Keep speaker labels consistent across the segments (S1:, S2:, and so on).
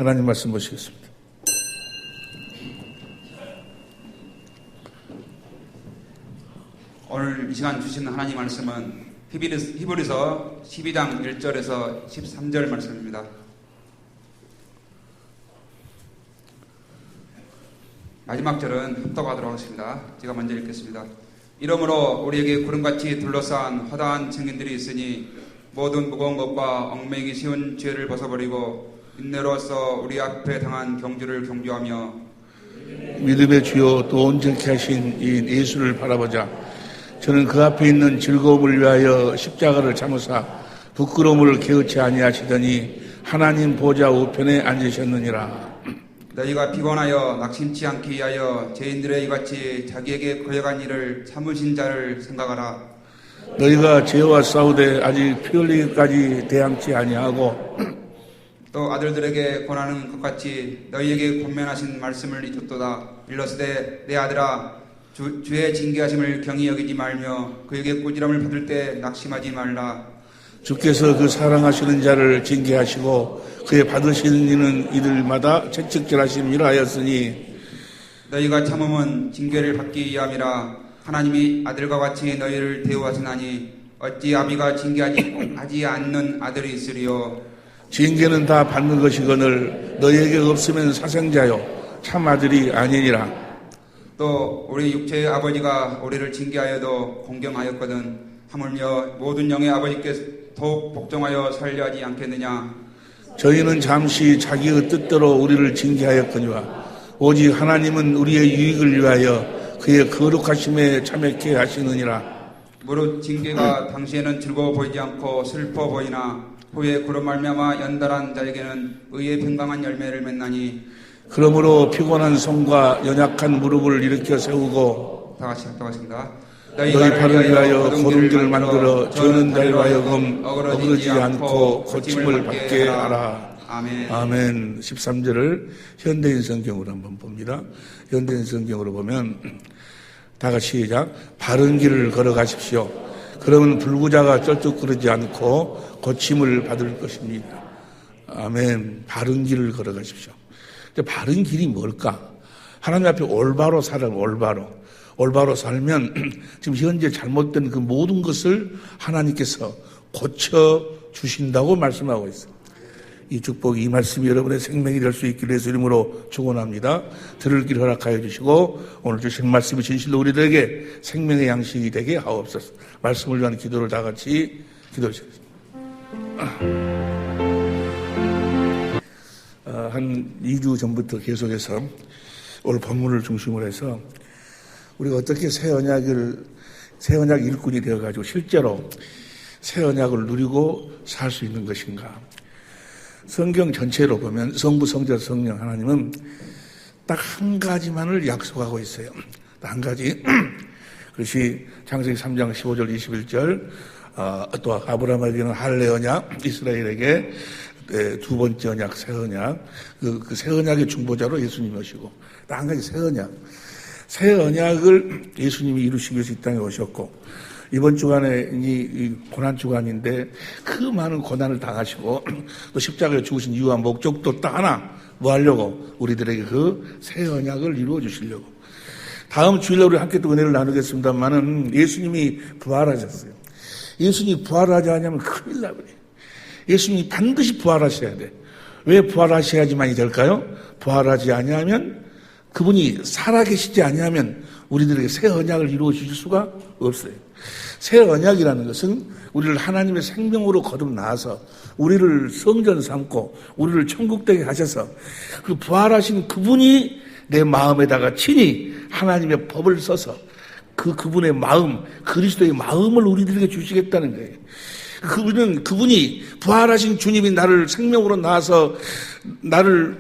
S1: 하나님 말씀 보시겠습니다.
S2: 오늘 이 시간 주신 하나님 말씀은 히브리서 12장 1절에서 13절 말씀입니다. 마지막 절은 합독하도록 하겠습니다. 제가 먼저 읽겠습니다. 이러므로 우리에게 구름같이 둘러싼 허다한 증인들이 있으니 모든 무거운 것과 얽매이기 쉬운 죄를 벗어버리고 인내로서 우리 앞에 당한 경주를 경주하며
S1: 믿음의 주요 또 온전케 하신 이 예수를 바라보자. 저는 그 앞에 있는 즐거움을 위하여 십자가를 참으사 부끄러움을 개의치 아니하시더니 하나님 보좌 우편에 앉으셨느니라.
S2: 너희가 피곤하여 낙심치 않기 위하여 죄인들의 이같이 자기에게 거역한 일을 참으신 자를 생각하라.
S1: 너희가 죄와 싸우되 아직 피 흘리기까지 대항치 아니하고
S2: 또 아들들에게 권하는 것 같이 너희에게 권면하신 말씀을 잊었도다. 일러스되 내 아들아 주의 징계하심을 경히 여기지 말며 그에게 꾸지람을 받을 때 낙심하지 말라.
S1: 주께서 그 사랑하시는 자를 징계하시고 그의 받으시는 이는 이들마다 채찍질하심이라 하였으니
S2: 너희가 참음은 징계를 받기 위함이라. 하나님이 아들과 같이 너희를 대우하시나니 어찌 아비가 징계하지 않는 아들이 있으리요.
S1: 징계는 다 받는 것이거늘 너희에게 없으면 사생자요 참 아들이 아니니라.
S2: 또 우리 육체의 아버지가 우리를 징계하여도 공경하였거든 하물며 모든 영의 아버지께 더욱 복종하여 살려 하지 않겠느냐.
S1: 저희는 잠시 자기의 뜻대로 우리를 징계하였거니와 오직 하나님은 우리의 유익을 위하여 그의 거룩하심에 참여케 하시느니라.
S2: 무릇 징계가 당시에는 즐거워 보이지 않고 슬퍼 보이나 후에 그로 말미암아 연달한 자에게는 의의 평강한 열매를 맺나니.
S1: 그러므로 피곤한 손과 연약한 무릎을 일으켜 세우고
S2: 다 같이 합독하겠습니다.
S1: 너희 발을 위하여 거름길을 만들어 저는 너희로 하여금 어그러지지 않고 고침을 받게 하라.
S2: 아멘.
S1: 아멘. 13절을 현대인 성경으로 한번 봅니다. 현대인 성경으로 보면 다 같이 시작. 바른 길을 걸어가십시오. 그러면 불구자가 쩔뚝거리지 않고 고침을 받을 것입니다. 아멘. 바른 길을 걸어가십시오. 바른 길이 뭘까? 하나님 앞에 올바로 살아요. 올바로 살면 지금 현재 잘못된 그 모든 것을 하나님께서 고쳐주신다고 말씀하고 있어요. 이 축복이, 이 말씀이 여러분의 생명이 될 수 있기를 예수 이름으로 축원합니다. 들을 길 허락하여 주시고 오늘 주신 말씀이 진실로 우리들에게 생명의 양식이 되게 하옵소서. 말씀을 위한 기도를 다 같이 기도해 주시겠습니다. 한 2주 전부터 계속해서 오늘 본문을 중심으로 해서 우리가 어떻게 새 언약 일꾼이 되어가지고 실제로 새 언약을 누리고 살 수 있는 것인가. 성경 전체로 보면 성부, 성자, 성령 하나님은 딱 한 가지만을 약속하고 있어요. 딱 한 가지. 그것이 창세기 3장 15절 21절 또 아브라함에게는 할례 언약, 이스라엘에게 두 번째 언약, 새 언약, 그 새 언약의 중보자로 예수님이시고, 딱 한 가지 새 언약. 새 언약을 예수님이 이루시기 위해서 이 땅에 오셨고, 이번 주간에 이 고난 주간인데 그 많은 고난을 당하시고, 또 십자가에 죽으신 이유와 목적도 딱 하나, 뭐 하려고? 우리들에게 그 새 언약을 이루어 주시려고. 다음 주일날 우리 함께 또 은혜를 나누겠습니다만은 예수님이 부활하셨어요. 예수님이 부활하지 않으면 큰일 나버려요. 예수님이 반드시 부활하셔야 돼. 왜 부활하셔야지만이 될까요? 부활하지 아니하면, 그분이 살아계시지 아니하면 우리들에게 새 언약을 이루어 주실 수가 없어요. 새 언약이라는 것은 우리를 하나님의 생명으로 거듭나서 우리를 성전 삼고 우리를 천국되게 하셔서 그 부활하신 그분이 내 마음에다가 친히 하나님의 법을 써서 그분의 마음, 그리스도의 마음을 우리들에게 주시겠다는 거예요. 그분이 부활하신 주님이 나를 생명으로 낳아서 나를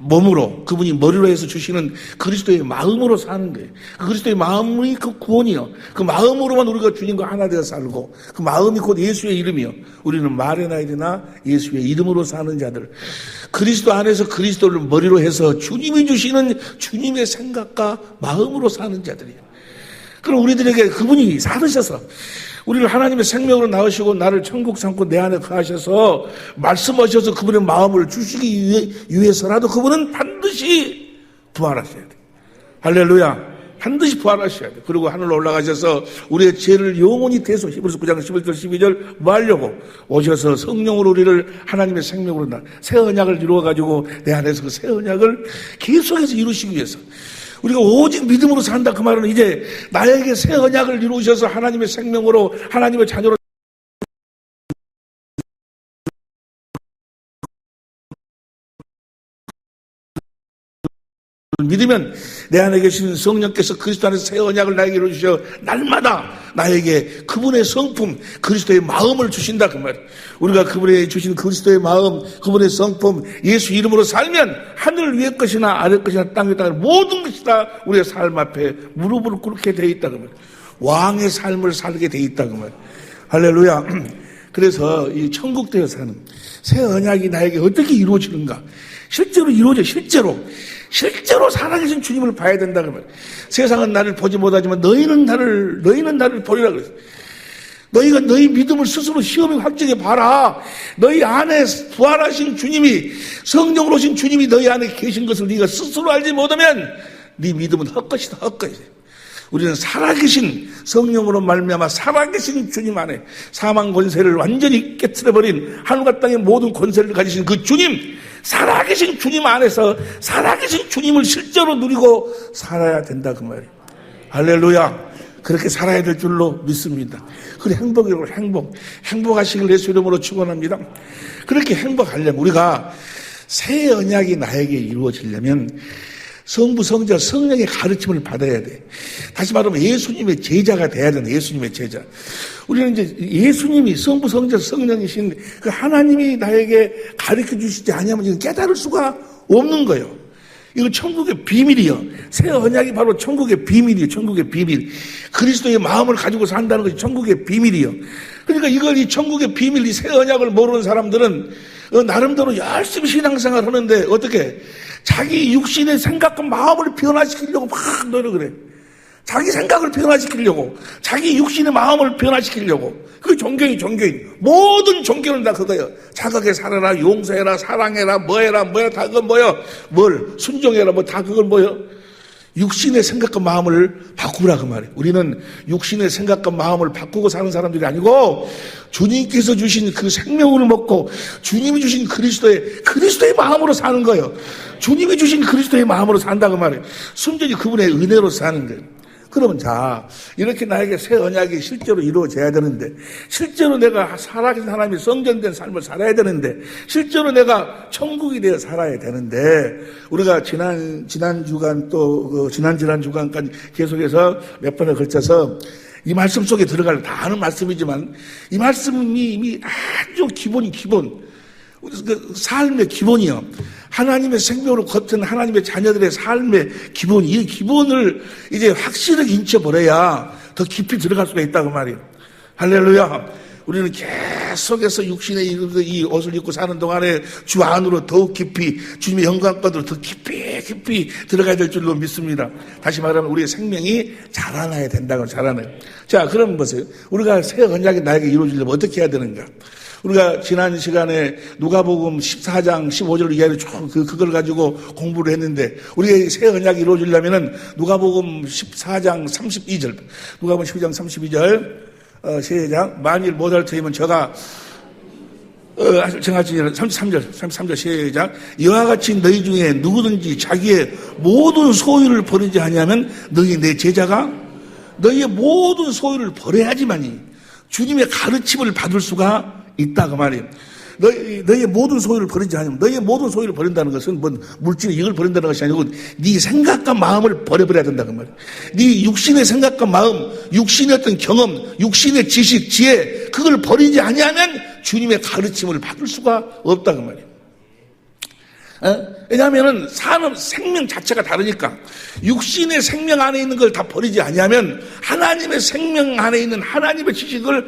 S1: 몸으로, 그분이 머리로 해서 주시는 그리스도의 마음으로 사는 거예요. 그 그리스도의 마음이 그 구원이요. 그 마음으로만 우리가 주님과 하나 되어 살고, 그 마음이 곧 예수의 이름이요. 우리는 말의 나이나 예수의 이름으로 사는 자들. 그리스도 안에서 그리스도를 머리로 해서 주님이 주시는 주님의 생각과 마음으로 사는 자들이에요. 그럼 우리들에게 그분이 살으셔서 우리를 하나님의 생명으로 낳으시고 나를 천국 삼고 내 안에 거하셔서 말씀하셔서 그분의 마음을 주시기 위해서라도 그분은 반드시 부활하셔야 돼. 할렐루야. 반드시 부활하셔야 돼. 그리고 하늘로 올라가셔서 우리의 죄를 영원히 대속, 히브리서 9장 11절 12절 뭐 하려고 오셔서 성령으로 우리를 하나님의 생명으로 새 언약을 이루어가지고 내 안에서 그 새 언약을 계속해서 이루시기 위해서 우리가 오직 믿음으로 산다. 그 말은 이제 나에게 새 언약을 이루셔서 하나님의 생명으로 하나님의 자녀로 믿으면 내 안에 계신 성령께서 그리스도 안에서 새 언약을 나에게 이루셔 날마다 나에게 그분의 성품 그리스도의 마음을 주신다. 그 말. 우리가 그분의 주신 그리스도의 마음 그분의 성품 예수 이름으로 살면 하늘 위의 것이나 아래 것이나 땅 위의 땅 모든 것이 다 우리의 삶 앞에 무릎을 꿇게 돼 있다. 그 말. 왕의 삶을 살게 돼 있다. 그 말. 할렐루야. 그래서 이 천국되어 사는 새 언약이 나에게 어떻게 이루어지는가. 실제로 이루어져. 실제로 살아계신 주님을 봐야 된다. 그러면 세상은 나를 보지 못하지만 너희는 나를 보리라 그랬어요. 너희가 너희 믿음을 스스로 시험에 확증해 봐라. 너희 안에 부활하신 주님이 성령으로 오신 주님이 너희 안에 계신 것을 네가 스스로 알지 못하면 네 믿음은 헛것이다. 우리는 살아계신 성령으로 말미암아 살아계신 주님 안에 사망 권세를 완전히 깨트려버린 하늘과 땅의 모든 권세를 가지신 그 주님, 살아계신 주님 안에서 살아계신 주님을 실제로 누리고 살아야 된다. 그 말이에요. 할렐루야. 그렇게 살아야 될 줄로 믿습니다. 그래 행복하시길 예수 이름으로 축원합니다. 그렇게 행복하려면 우리가 새 언약이 나에게 이루어지려면 성부, 성자, 성령의 가르침을 받아야 돼. 다시 말하면 예수님의 제자가 돼야 된다. 예수님의 제자. 우리는 이제 예수님이 성부, 성자, 성령이신 그 하나님이 나에게 가르쳐 주시지 않으면 이건 깨달을 수가 없는 거예요. 이건 천국의 비밀이요. 새 언약이 바로 천국의 비밀이에요. 천국의 비밀. 그리스도의 마음을 가지고 산다는 것이 천국의 비밀이요. 그러니까 이걸 이 천국의 비밀, 이 새 언약을 모르는 사람들은 나름대로 열심히 신앙생활 하는데 어떻게 자기 육신의 생각과 마음을 변화시키려고 막 노력을 해. 자기 생각을 변화시키려고, 자기 육신의 마음을 변화시키려고. 그게 종교인. 모든 종교는 다 그거예요. 착하게 살아라, 용서해라, 사랑해라, 뭐해라, 다 그건 뭐예요? 순종해라, 다 그걸 뭐예요? 육신의 생각과 마음을 바꾸라 그 말이에요. 우리는 육신의 생각과 마음을 바꾸고 사는 사람들이 아니고 주님께서 주신 그 생명을 먹고 주님이 주신 그리스도의 마음으로 사는 거예요. 주님이 주신 그리스도의 마음으로 산다 그 말이에요. 순전히 그분의 은혜로 사는 거예요. 그러면 이렇게 나에게 새 언약이 실제로 이루어져야 되는데, 실제로 내가 살아계신 하나님이 성전된 삶을 살아야 되는데, 실제로 내가 천국이 되어 살아야 되는데, 우리가 지난 주간 지난 주간까지 계속해서 몇 번에 걸쳐서 이 말씀 속에 들어갈 다 아는 말씀이지만, 이 말씀이 이미 아주 기본. 그 삶의 기본이요. 하나님의 생명으로 겉은 하나님의 자녀들의 삶의 기본, 이 기본을 이제 확실하게 인쳐버려야 더 깊이 들어갈 수가 있다고 말이에요. 할렐루야. 우리는 계속해서 육신의 이 옷을 입고 사는 동안에 주 안으로 더욱 깊이 주님의 영광권으로 더 깊이 들어가야 될 줄로 믿습니다. 다시 말하면 우리의 생명이 자라나야 된다고. 자라나요. 자, 그럼 보세요. 우리가 새 언약이 나에게 이루어지려면 어떻게 해야 되는가? 우리가 지난 시간에 누가복음 14장 15절 이하로 그걸 가지고 공부를 했는데, 우리의 새 언약이 이루어지려면은 누가복음 14장 32절, 누가복음 12장 32절 시작. 만일 못할 터이면 저가 정하지 33절 시작. 이와 같이 너희 중에 누구든지 자기의 모든 소유를 버리지 아니하면 너희 내 제자가 너희의 모든 소유를 버려야지만이 주님의 가르침을 받을 수가 있다 그 말이에요. 너희의 모든 소유를 버리지 않으면, 너희의 모든 소유를 버린다는 것은 물질 이걸 버린다는 것이 아니고 네 생각과 마음을 버려버려야 된다 그 말이에요. 네 육신의 생각과 마음, 육신의 어떤 경험, 육신의 지식, 지혜, 그걸 버리지 아니하면 주님의 가르침을 받을 수가 없다 그 말이에요. 왜냐하면은 사는 생명 자체가 다르니까. 육신의 생명 안에 있는 걸 다 버리지 아니하면 하나님의 생명 안에 있는 하나님의 지식을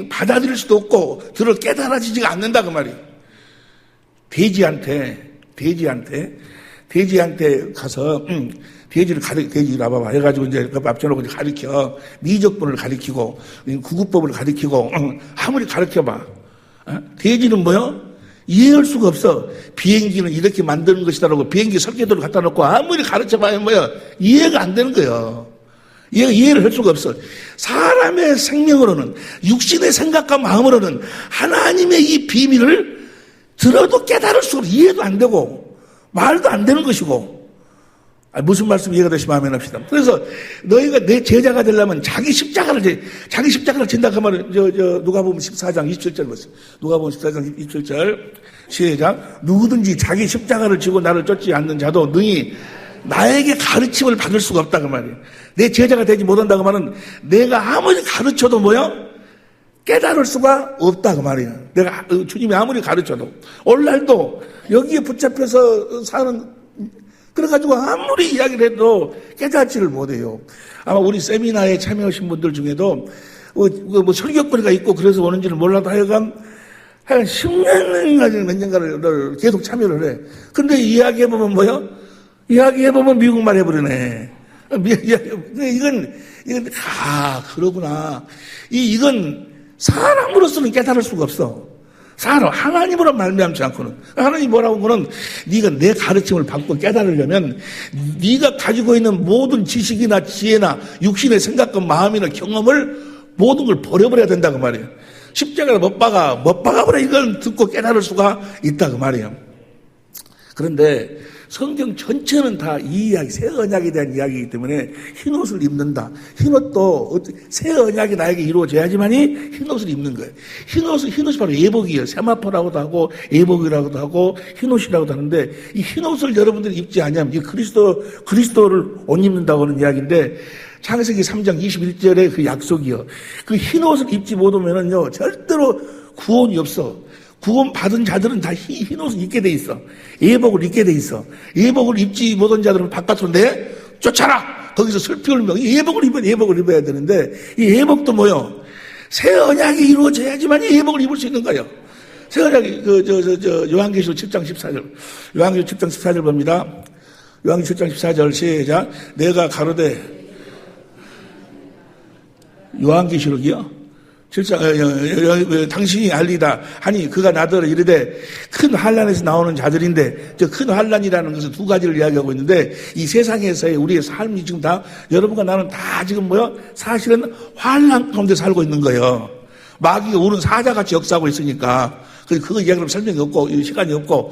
S1: 받아들일 수도 없고 깨달아지지가 않는다 그 말이에요. 돼지한테 가서 돼지를 와봐봐. 해가지고 이제 앞쳐놓고 가리켜. 미적분을 가리키고, 구구법을 가리키고, 아무리 가르쳐봐. 돼지는 뭐요? 이해할 수가 없어. 비행기는 이렇게 만드는 것이다라고 비행기 설계도를 갖다 놓고 아무리 가르쳐봐야 뭐야? 이해가 안 되는 거예요. 이해를 할 수가 없어. 사람의 생명으로는, 육신의 생각과 마음으로는 하나님의 이 비밀을 들어도 깨달을 수가 없어. 이해도 안 되고, 말도 안 되는 것이고. 무슨 말씀 이해가 되시면 아멘 합시다. 그래서 너희가 내 제자가 되려면 자기 십자가를 진다 그 말은 누가복음 14장 27절 보세요. 누가복음 14장 27절 시작. 누구든지 자기 십자가를 지고 나를 쫓지 않는 자도 능히 나에게 가르침을 받을 수가 없다 그 말이에요. 내 제자가 되지 못한다 그 말은 내가 아무리 가르쳐도 뭐요? 깨달을 수가 없다 그 말이에요. 내가 주님이 아무리 가르쳐도 오늘날도 여기에 붙잡혀서 사는 그래가지고 아무리 이야기를 해도 깨닫지를 못해요. 아마 우리 세미나에 참여하신 분들 중에도 뭐 설교거리가 있고 그래서 오는지는 몰라도 하여간 10년, 몇 년간을 계속 참여를 해. 근데 이야기해보면 뭐요? 이야기해보면 미국말 해버리네. 이건, 그러구나. 이건 사람으로서는 깨달을 수가 없어. 사람, 하나님으로 말미암지 않고는. 하나님이 뭐라고 하면 네가 내 가르침을 받고 깨달으려면 네가 가지고 있는 모든 지식이나 지혜나 육신의 생각과 마음이나 경험을 모든 걸 버려버려야 된다 그 말이에요. 십자가를 못 박아버려 이걸 듣고 깨달을 수가 있다 그 말이에요. 그런데 성경 전체는 다 이 이야기, 새 언약에 대한 이야기이기 때문에 흰옷을 입는다. 흰옷도 새 언약이 나에게 이루어져야지만이 흰옷을 입는 거예요. 흰옷이 바로 예복이에요. 세마포라고도 하고 예복이라고도 하고 흰옷이라고도 하는데 이 흰옷을 여러분들이 입지 않으면 이 그리스도를 못 입는다고 하는 이야기인데 창세기 3장 21절의 그 약속이요. 그 흰옷을 입지 못하면은요 절대로 구원이 없어. 구원 받은 자들은 다 흰옷을 입게 돼 있어. 예복을 입게 돼 있어. 예복을 입지 못한 자들은 바깥으로 쫓아라. 거기서 슬피 울며 예복을 입어야 되는데 이 예복도 뭐요? 새 언약이 이루어져야지만 이 예복을 입을 수 있는 거예요. 새 언약이 요한계시록 7장 14절. 요한계시록 7장 14절 봅니다. 요한계시록 7장 14절 시작. 내가 가로되 요한계시록이요. 당신이 알리다 하니 그가 나더러 이르되 큰 환난에서 나오는 자들인데 저 큰 환난이라는 것은 두 가지를 이야기하고 있는데 이 세상에서의 우리의 삶이 지금 다 여러분과 나는 다 지금 사실은 환난 가운데 살고 있는 거예요. 마귀가 오는 사자같이 역사하고 있으니까 그거 이야기하면 설명이 없고 시간이 없고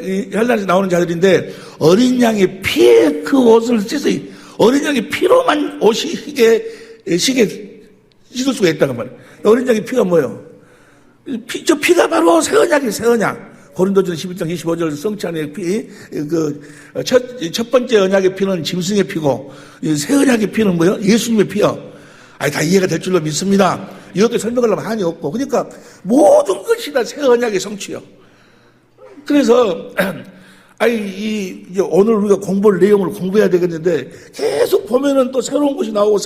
S1: 이 환난에서 나오는 자들인데 어린 양의 피에 그 옷을 씻어 어린 양의 피로만 옷이 시계 씻을 수가 있다는 말이에요. 어린 양의 피가 뭐예요? 저 피가 바로 새 언약이에요, 새 언약. 고린도전 11장 25절 성찬의 피, 첫 번째 언약의 피는 짐승의 피고, 새 언약의 피는 뭐예요? 예수님의 피요. 다 이해가 될 줄로 믿습니다. 이것도 설명하려면 한이 없고. 그러니까 모든 것이 다 새 언약의 성취요. 그래서, 오늘 우리가 공부할 내용을 공부해야 되겠는데, 계속 보면은 또 새로운 것이 나오고,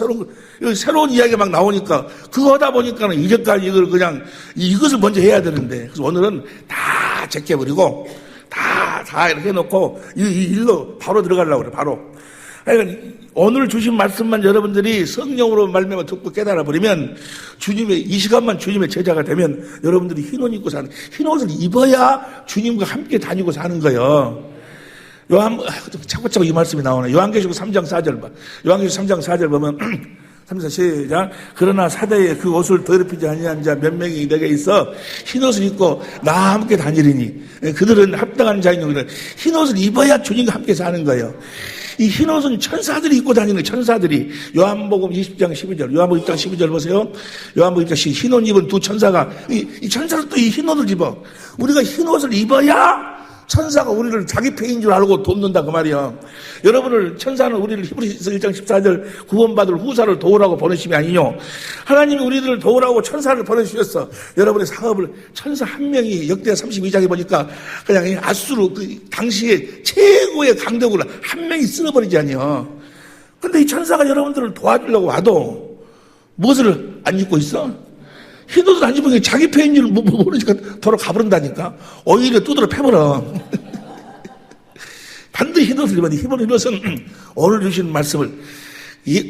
S1: 새로운 이야기가 막 나오니까, 그거 하다 보니까는 이제까지 이것을 먼저 해야 되는데, 그래서 오늘은 다 제껴버리고, 다 이렇게 해놓고, 이 일로 바로 들어가려고 그래, 바로. 그러니까 오늘 주신 말씀만 여러분들이 성령으로 말미암아 듣고 깨달아버리면, 이 시간만 주님의 제자가 되면, 여러분들이 흰옷을 입어야 주님과 함께 다니고 사는 거예요. 자꾸 이 말씀이 나오네. 요한계시록 3장 4절 봐. 요한계시록 3장 4절 보면, 3장 시작. 그러나 사대에 그 옷을 더럽히지 아니한 자 몇 명이 내게 있어 흰옷을 입고 나와 함께 다니리니 그들은 합당한 자이니 흰옷을 입어야 주님과 함께 사는 거예요. 이 흰옷은 천사들이 입고 다니는 천사들이. 요한복음 20장 12절 요한복음 20장 12절 보세요. 요한복음 20장 흰옷 입은 두 천사가 이 천사는 또 이 흰옷을 입어. 우리가 흰옷을 입어야 천사가 우리를 자기 패인 줄 알고 돕는다 그 말이야. 여러분을 천사는 우리를 히브리서 1장 14절 구원받을 후사를 도우라고 보내심이 아니뇨. 하나님이 우리들을 도우라고 천사를 보내주셨어. 여러분의 사업을 천사 한 명이 역대 32장에 보니까 그냥 아수르 당시에 최고의 강대국을 한 명이 쓸어버리지 아니요. 근데 이 천사가 여러분들을 도와주려고 와도 무엇을 안 입고 있어? 흰옷을 안 입으면 자기 패인 줄 모르니까 도로 가버린다니까. 오히려 두드러 패버려. 반드시 흰옷을 입었는데 흰옷은 오늘 주신 말씀을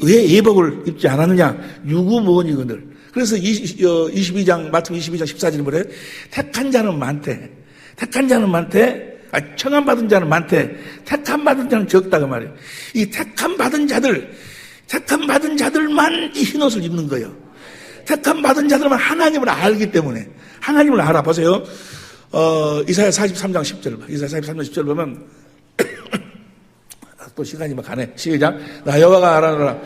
S1: 왜 예복을 입지 않았느냐? 유구무원이거늘. 그래서 22장 마태복음 22장 14절에 뭐래? 택한 자는 많대. 택한 자는 많대. 청함 받은 자는 많대. 택함 받은 자는 적다 그 말이에요. 이 택함 받은 자들만 이 흰옷을 입는 거예요. 택함 받은 자들만 하나님을 알기 때문에 하나님을 알아. 보세요. 이사야 43장 10절 봐. 이사야 43장 10절 보면 또 시간이 막 가네. 시작. 나 여호와가 알아라.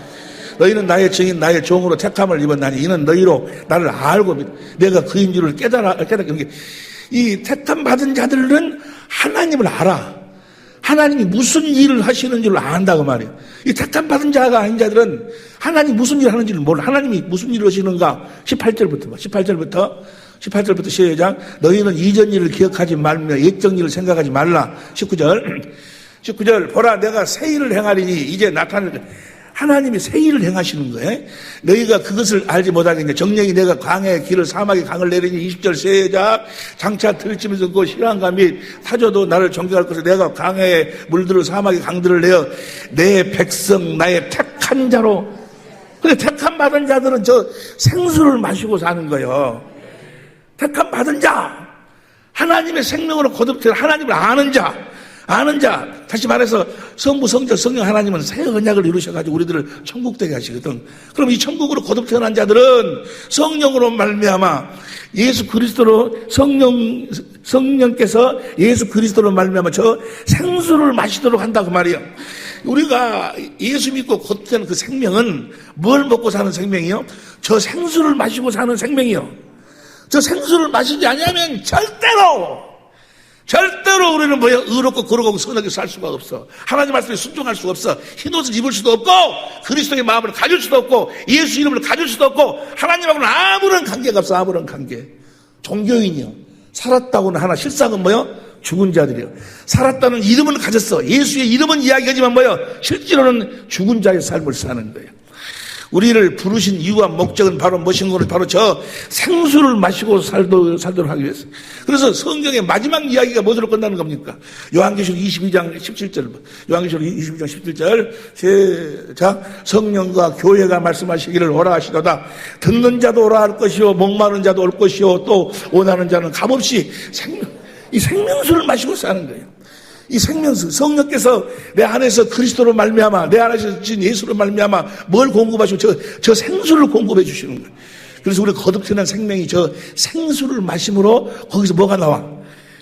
S1: 너희는 나의 증인 나의 종으로 택함을 입었나니 이는 너희로 나를 알고 내가 그인 줄을 깨닫게 게 이 택함 받은 자들은 하나님을 알아. 하나님이 무슨 일을 하시는 줄 안다고 말이에요. 이 택함 받은 자가 아닌 자들은 하나님이 무슨 일을 하는지를 몰라. 하나님이 무슨 일을 하시는가? 18절부터 봐. 18절부터 시작. 너희는 이전 일을 기억하지 말며 옛적 일을 생각하지 말라. 19절 보라 내가 새 일을 행하리니 이제 나타날 하나님이 새 일을 행하시는 거예요. 너희가 그것을 알지 못하겠냐. 정령이 내가 강의 길을 사막에 강을 내리니 20절 시작. 장차 들치면서 그 신랑과 및 타조도 나를 존경할 것을 내가 강에 물들을 사막에 강들을 내어 내 백성 나의 택한 자로. 근데 택함 받은 자들은 저 생수를 마시고 사는 거예요. 택함 받은 자, 하나님의 생명으로 거듭된 하나님을 아는 자, 다시 말해서 성부, 성자, 성령 하나님은 새 언약을 이루셔가지고 우리들을 천국 되게 하시거든. 그럼 이 천국으로 거듭 태어난 자들은 성령으로 말미암아 예수 그리스도로 성령께서 예수 그리스도로 말미암아 저 생수를 마시도록 한다 그 말이에요. 우리가 예수 믿고 거듭된 그 생명은 뭘 먹고 사는 생명이요? 저 생수를 마시고 사는 생명이요. 저 생수를 마시지 않으면 절대로 우리는 뭐야? 의롭고 거룩하고 선하게 살 수가 없어. 하나님 말씀에 순종할 수가 없어. 흰옷을 입을 수도 없고 그리스도의 마음을 가질 수도 없고 예수 이름을 가질 수도 없고 하나님하고는 아무런 관계가 없어. 아무런 관계. 종교인이요. 살았다고는 하나 실상은 뭐요? 죽은 자들이요. 살았다는 이름을 가졌어. 예수의 이름은 이야기하지만 뭐요? 실제로는 죽은 자의 삶을 사는 거예요. 우리를 부르신 이유와 목적은 바로 무엇인가? 바로 저 생수를 마시고 살도록 하기 위해서. 그래서 성경의 마지막 이야기가 무엇으로 끝나는 겁니까? 요한계시록 22장 17절. 요한계시록 22장 17절. 시작. 성령과 교회가 말씀하시기를 오라 하시도다. 듣는 자도 오라 할 것이요 목마른 자도 올 것이요 또 원하는 자는 값없이 이 생명수를 마시고 사는 거예요. 이 생명수, 성령께서 내 안에서 그리스도로 말미암아, 내 안에서 진 예수로 말미암아 뭘 공급하시고 저 생수를 공급해 주시는 거예요. 그래서 우리 거듭태어난 생명이 저 생수를 마심으로 거기서 뭐가 나와?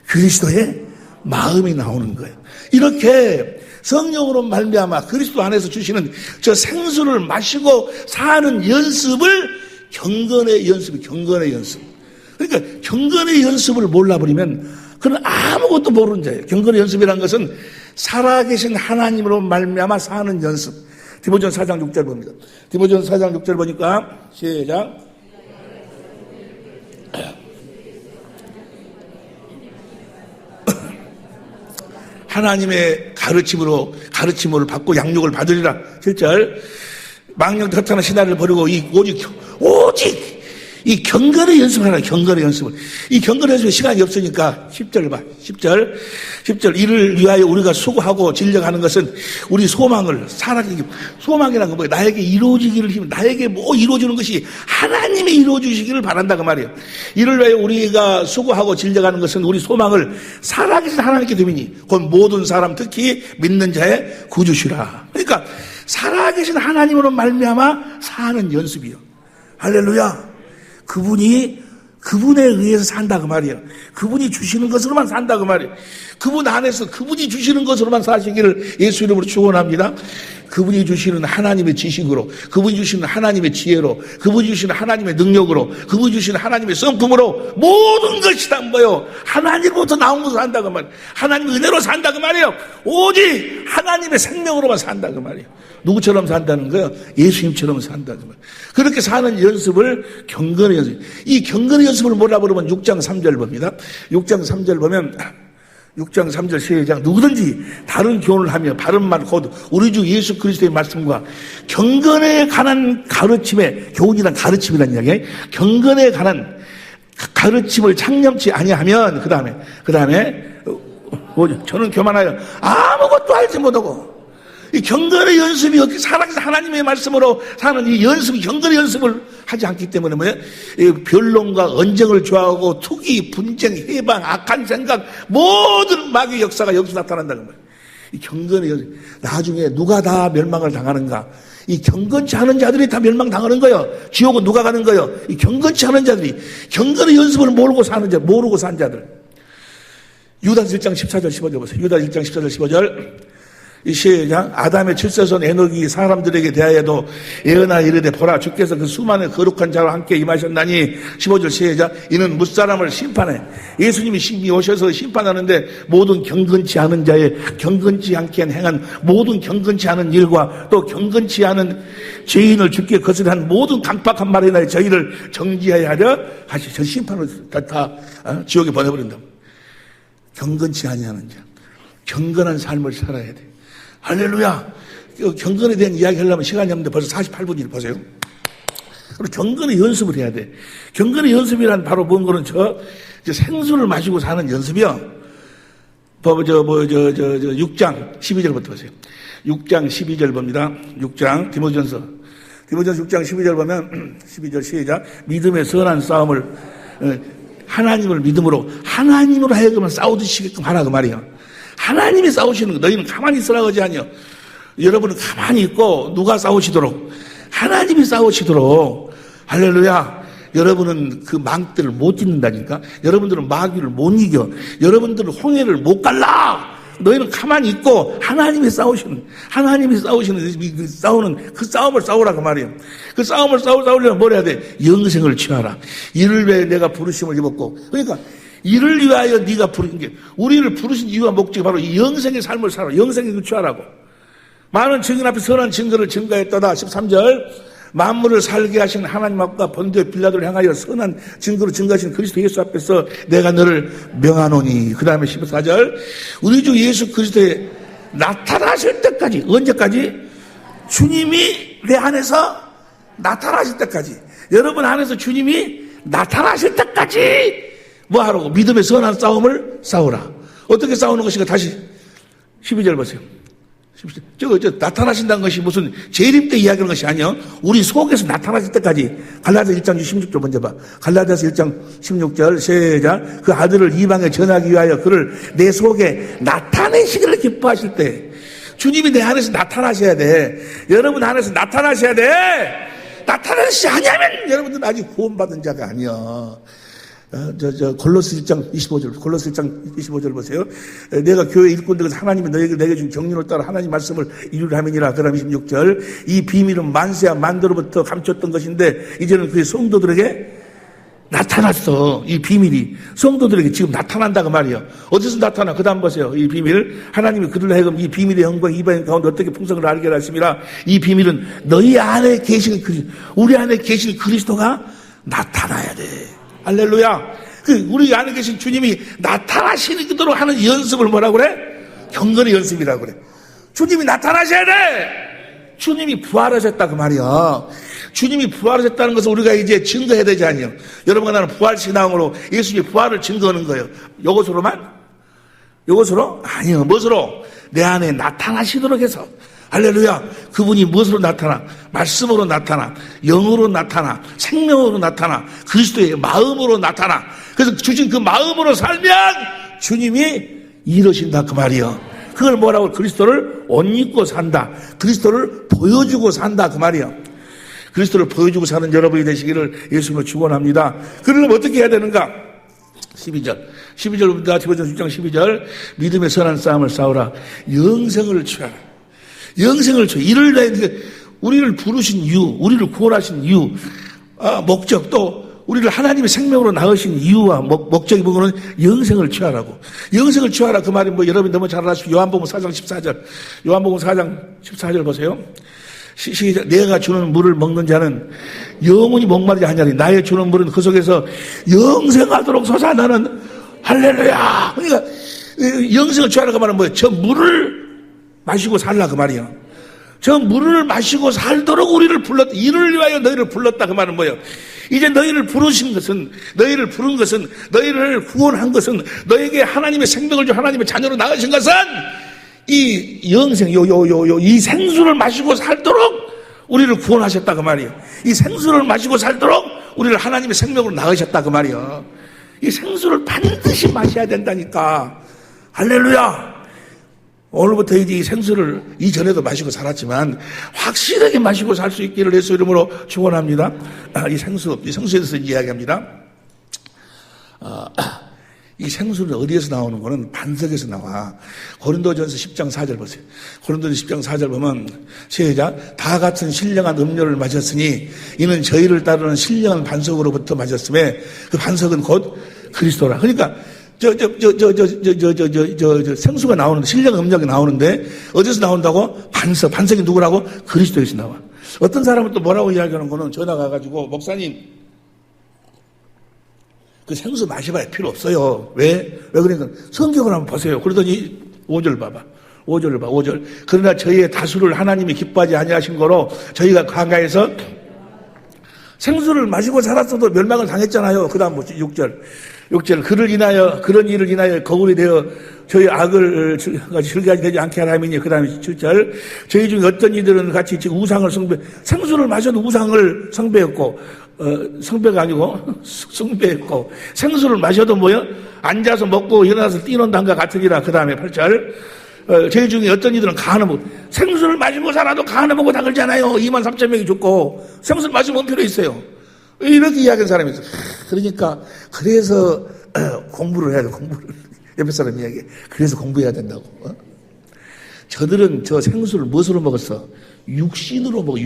S1: 그리스도의 마음이 나오는 거예요. 이렇게 성령으로 말미암아 그리스도 안에서 주시는 저 생수를 마시고 사는 연습을 경건의 연습. 그러니까 경건의 연습을 몰라버리면 그는 아무것도 모르는 자예요. 경건의 연습이라는 것은 살아계신 하나님으로 말미암아 사는 연습. 디모데전서 4장 6절 봅니다. 디모데전서 4장 6절 보니까 시작. 하나님의 가르침을 받고 양육을 받으리라. 7절. 망령 덧하는 신하를 버리고 오직 이 경건의 연습을 하라. 경건의 연습을. 이 경건의 연습에 시간이 없으니까 10절 봐. 10절. 이를 위하여 우리가 수고하고 진력하는 것은 우리 소망을 소망이라는 건 뭐예요? 나에게 이루어지기를 나에게 뭐 이루어지는 것이 하나님이 이루어주시기를 바란다 그 말이에요. 이를 위하여 우리가 수고하고 진력하는 것은 우리 소망을 살아계신 하나님께 드미니 곧 모든 사람 특히 믿는 자의 구주시라. 그러니까 살아계신 하나님으로 말미암아 사는 연습이요. 할렐루야. 그분에 의해서 산다 그 말이에요. 그분이 주시는 것으로만 산다 그 말이에요. 그분 안에서 그분이 주시는 것으로만 사시기를 예수 이름으로 축원합니다. 그분이 주시는 하나님의 지식으로, 그분이 주시는 하나님의 지혜로, 그분이 주시는 하나님의 능력으로, 그분이 주시는 하나님의 성품으로 모든 것이 다 뭐예요? 하나님으로부터 나온 것으로 산다 그 말이에요. 하나님의 은혜로 산다 그 말이에요. 오직 하나님의 생명으로만 산다 그 말이에요. 누구처럼 산다는 거예요? 예수님처럼 산다 그 말이에요. 그렇게 사는 연습을 경건의 연습. 이 경건의 연습을 몰라버리면 6장 3절 봅니다. 6장 3절 보면 6장 3절 시작. 누구든지 다른 교훈을 하며 바른 말 곧 우리 주 예수 그리스도의 말씀과 경건에 관한 가르침에, 교훈이란 가르침이란 이야기예요. 경건에 관한 가르침을 창념치 아니하면 그 다음에 저는 교만하여 아무것도 알지 못하고. 이 경건의 연습이 어떻게 살아계신 하나님의 말씀으로 사는 이 연습이 경건의 연습을 하지 않기 때문에 뭐예요? 이 변론과 언쟁을 좋아하고 투기, 분쟁, 해방, 악한 생각 모든 마귀의 역사가 여기서 나타난다는 거예요. 이 경건의 연습. 나중에 누가 다 멸망을 당하는가? 이 경건치 않은 자들이 다 멸망당하는 거예요. 지옥은 누가 가는 거예요? 이 경건치 않은 자들이 경건의 연습을 모르고 사는 자, 모르고 산 자들. 유다서 1장 14절 15절 보세요. 유다서 1장 14절 15절. 이 시작. 아담의 칠세손 에녹이 사람들에게 대하여도 예언하 이르되 보라 주께서 그 수많은 거룩한 자와 함께 임하셨나니 15절 시작. 이는 무사람을 심판해. 예수님이 신이 오셔서 심판하는데 모든 경건치 않은 자의 경건치 않게 행한 모든 경건치 않은 일과 또 경건치 않은 죄인을 주께 거스한 모든 강팍한 말에 나의 저희를 정지하여 하려 하시. 저 심판을 다 지옥에 보내버린다. 경건치 아니하는 자, 경건한 삶을 살아야 돼. 할렐루야. 경건에 대한 이야기 하려면 시간이 없는데 벌써 48분이 보세요. 그리고 경건의 연습을 해야 돼. 경건의 연습이란 바로 뭔가는 생수를 마시고 사는 연습이요. 6장 12절부터 보세요. 6장 12절 봅니다. 6장 디모전서 6장 12절 보면 12절 시작. 믿음의 선한 싸움을 하나님을 믿음으로 하나님으로 하여금 싸우시게끔 하라 그 말이야. 하나님이 싸우시는 거. 너희는 가만히 있으라 그러지 아니요. 여러분은 가만히 있고 누가 싸우시도록 하나님이 싸우시도록. 할렐루야. 여러분은 그 망대를 못 짓는다니까. 여러분들은 마귀를 못 이겨. 여러분들은 홍해를 못 갈라. 너희는 가만히 있고 하나님이 싸우시는 그 싸우는 그 싸움을 싸우라 그 말이에요. 그 싸움을 싸우려면 뭘 해야 돼? 영생을 취하라. 이를 위해 내가 부르심을 입었고. 그러니까 이를 위하여 네가 부르신 게 우리를 부르신 이유와 목적이 바로 이 영생의 삶을 살아. 영생을 취하라고. 많은 증인 앞에 선한 증거를 증거했다다. 13절. 만물을 살게 하신 하나님 앞과 본디오 빌라도를 향하여 선한 증거로 증거하신 그리스도 예수 앞에서 내가 너를 명하노니. 그 다음에 14절. 우리 주 예수 그리스도에 나타나실 때까지. 언제까지? 주님이 내 안에서 나타나실 때까지. 여러분 안에서 주님이 나타나실 때까지 뭐 하라고? 믿음의 선한 싸움을 싸우라. 어떻게 싸우는 것인가? 다시 12절 보세요. 저거 나타나신다는 것이 무슨 재림 때 이야기하는 것이 아니요. 우리 속에서 나타나실 때까지. 갈라디아서 1장 16절 먼저 봐. 갈라디아서 1장 16절 시작. 그 아들을 이방에 전하기 위하여 그를 내 속에 나타내시기를 기뻐하실 때. 주님이 내 안에서 나타나셔야 돼. 여러분 안에서 나타나셔야 돼. 나타나시지 않으면 여러분들은 아직 구원받은 자가 아니야. 골로새 1장 25절 보세요. 내가 교회 일꾼들에서 하나님이 내게 준 경륜을 따라 하나님 말씀을 이루려 함이니라. 그다음 26절. 이 비밀은 만세와 만대로부터 감췄던 것인데 이제는 그의 성도들에게 나타났어. 이 비밀이 성도들에게 지금 나타난다 그 말이에요. 어디서 나타나? 그 다음 보세요. 이 비밀 하나님이 그들로 하여금 이 비밀의 영광 이방 가운데 어떻게 풍성을 알게 하심이라. 이 비밀은 너희 안에 계신 우리 안에 계신 그리스도가 나타나야 돼. 할렐루야. 우리 안에 계신 주님이 나타나시도록 하는 연습을 뭐라고 그래? 경건의 연습이라고 그래. 주님이 나타나셔야 돼. 주님이 부활하셨다 그 말이야. 주님이 부활하셨다는 것을 우리가 이제 증거해야 되지 않니요. 여러분과 나는 부활신앙으로 예수님의 부활을 증거하는 거예요. 이것으로만? 이것으로? 아니요. 무엇으로? 내 안에 나타나시도록 해서. 할렐루야. 그분이 무엇으로 나타나? 말씀으로 나타나, 영으로 나타나, 생명으로 나타나, 그리스도의 마음으로 나타나. 그래서 주신 그 마음으로 살면 주님이 이루신다 그 말이요. 그걸 뭐라고? 그리스도를 옷 입고 산다. 그리스도를 보여주고 산다 그 말이요. 그리스도를 보여주고 사는 여러분이 되시기를 예수님을 축원합니다. 그러려면 어떻게 해야 되는가? 12절부터 디모데전서 6장 12절. 믿음의 선한 싸움을 싸우라. 영생을 취하라. 영생을 취하라. 이를 위하여 우리를 부르신 이유, 우리를 구원하신 이유, 목적, 또 우리를 하나님의 생명으로 낳으신 이유와 목적이 뭐는 영생을 취하라고. 영생을 취하라 그 말이 뭐 여러분 너무 잘 아시고 요한복음 4장 14절. 요한복음 4장 14절 보세요. 시작. 내가 주는 물을 먹는 자는 영원히 목마르지 아니하리. 나의 주는 물은 그 속에서 영생하도록 솟아나는. 할렐루야. 그러니까 영생을 취하라 그 말은 뭐예요? 저 물을 마시고 살라 그 말이야. 저 물을 마시고 살도록 우리를 불렀다. 이를 위하여 너희를 불렀다 그 말은 뭐예요? 이제 너희를 부르신 것은, 너희를 부른 것은, 너희를 구원한 것은, 너에게 하나님의 생명을 주 하나님의 자녀로 낳으신 것은 이 영생, 이 생수를 마시고 살도록 우리를 구원하셨다 그 말이에요. 이 생수를 마시고 살도록 우리를 하나님의 생명으로 낳으셨다 그 말이에요. 이 생수를 반드시 마셔야 된다니까. 할렐루야. 오늘부터 이제 이 생수를 이전에도 마시고 살았지만 확실하게 마시고 살 수 있기를 예수 이름으로 축원합니다. 이 생수에 대해서 이야기합니다. 이 생수는 어디에서 나오는 거는 반석에서 나와. 고린도전서 10장 4절 보세요. 고린도전서 10장 4절 보면 시작. 다 같은 신령한 음료를 마셨으니 이는 저희를 따르는 신령한 반석으로부터 마셨음에 그 반석은 곧 그리스도라. 그러니까 생수가 나오는데, 신령 음력이 나오는데, 어디서 나온다고? 반석이 누구라고? 그리스도에서 나와. 어떤 사람은 또 뭐라고 이야기하는 거는 전화 가가지고, 목사님, 그 생수 마셔봐야 필요 없어요. 왜? 그러니까 성경을 한번 보세요. 그러더니 5절 봐봐. 5절. 그러나 저희의 다수를 하나님이 기뻐하지 아니하신 거로 저희가 강가에서 생수를 마시고 살았어도 멸망을 당했잖아요. 그 다음 6절. 그런 일을 인하여 거울이 되어 저희 악을 즐거하지 되지 않게 하라면요. 그 다음에 7절. 저희 중에 어떤 이들은 같이 우상을 생수를 마셔도 우상을 성배가 아니고 숭배했고, 생수를 마셔도 뭐요? 앉아서 먹고 일어나서 뛰논단과 같으니라. 그 다음에 8절. 저희 중에 어떤 이들은 간음하고, 생수를 마시고 살아도 간음하고 다 그러잖아요. 23,000명이 죽고 생수를 마시면 필요 있어요. 이렇게 이야기하는 사람이 있어요. 그러니까 그래서 공부를 해야 돼. 공부를. 옆에 사람 이야기해. 그래서 공부해야 된다고. 저들은 저 생수를 무엇으로 먹었어? 육신으로 먹어.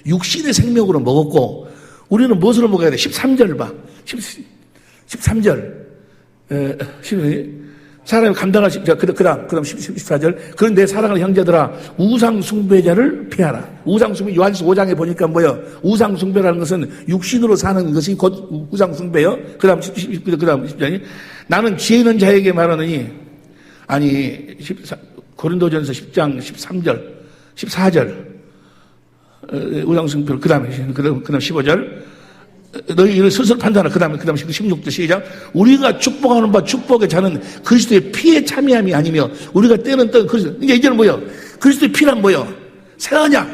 S1: 육신의 생명으로 먹었고, 우리는 무엇으로 먹어야 돼? 13절 봐. 13절. 사람이 감당할 수, 그 다음 14절. 그런 내 사랑하는 형제들아, 우상숭배자를 피하라. 우상숭배, 요한서 5장에 보니까 뭐요? 우상숭배라는 것은 육신으로 사는 것이 곧 우상숭배요. 그 다음 10절이. 나는 지혜 있는 자에게 말하느니, 고린도전서 10장 13절, 14절. 우상숭배, 그 다음에 15절. 너희 이를 스스로 판단하라. 그 다음에 16절 시작. 우리가 축복하는 바 축복의 자는 그리스도의 피에 참여함이 아니며 우리가 떼는 떡 그리스도. 이게 이제는 뭐예요? 그리스도의 피란 뭐예요? 새 언약.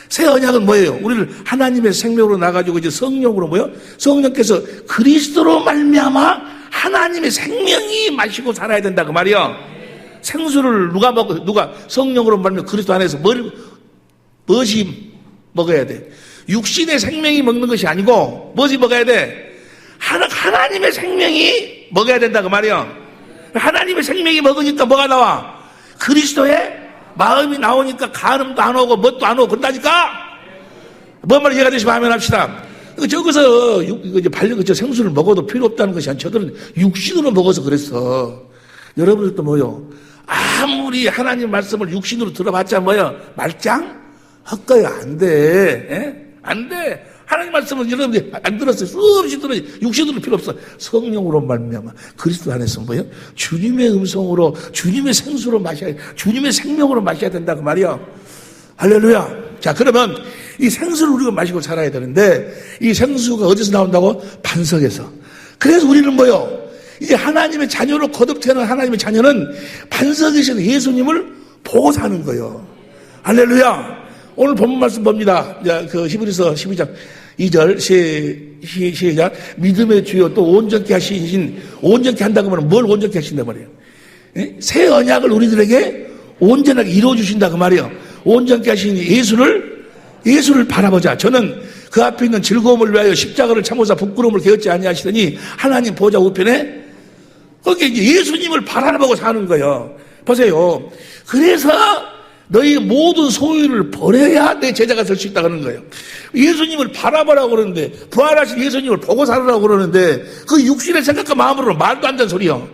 S1: 새 언약은 뭐예요? 우리를 하나님의 생명으로 나가지고 이제 성령으로 뭐예요? 성령께서 그리스도로 말미암아 하나님의 생명이 마시고 살아야 된다 그 말이요. 생수를 누가 성령으로 말미암아 그리스도 안에서 무엇이 먹어야 돼? 육신의 생명이 먹는 것이 아니고 무엇이 먹어야 돼? 하나님의 생명이 먹어야 된다 그 말이요. 하나님의 생명이 먹으니까 뭐가 나와? 그리스도의 마음이 나오니까 간음도 안 오고 뭣도 안 오고 그런다니까. 뭔 말인지 이해가 되시면 하면 합시다. 저기서 생수를 먹어도 필요 없다는 것이 아니라 저들은 육신으로 먹어서 그랬어. 여러분들도 뭐요? 아무리 하나님 말씀을 육신으로 들어봤자 뭐요? 말짱? 헛가요 안 돼. 에? 안 돼. 하나님 말씀은 여러분들이 안 들었어요. 수없이 들어요. 육신으로 필요 없어. 성령으로 말미암아 그리스도 안에서 뭐예요? 주님의 음성으로, 주님의 생수로 마셔야, 주님의 생명으로 마셔야 된다 그 말이야. 할렐루야. 자, 그러면 이 생수를 우리가 마시고 살아야 되는데 이 생수가 어디서 나온다고? 반석에서. 그래서 우리는 뭐요? 이제 하나님의 자녀로 거듭되는 하나님의 자녀는 반석이신 예수님을 보고 사는 거예요. 할렐루야. 오늘 본문 말씀 봅니다. 그 히브리서 12장 2절 시작. 믿음의 주요 또 온전케 하시신, 온전케 한다고 하면 뭘 온전케 하신단 말이에요? 새 언약을 우리들에게 온전하게 이루어 주신다 그 말이에요. 온전케 하신 예수를 바라보자. 저는 그 앞에 있는 즐거움을 위하여 십자가를 참으사 부끄러움을 개었지 아니하시더니 하나님 보좌 우편에 거기에 이제 예수님을 바라보고 사는 거예요. 보세요. 그래서 너희 모든 소유를 버려야 내 제자가 될 수 있다는 거예요. 예수님을 바라보라고 그러는데, 부활하신 예수님을 보고 살으라고 그러는데, 그 육신의 생각과 마음으로는 말도 안 되는 소리요.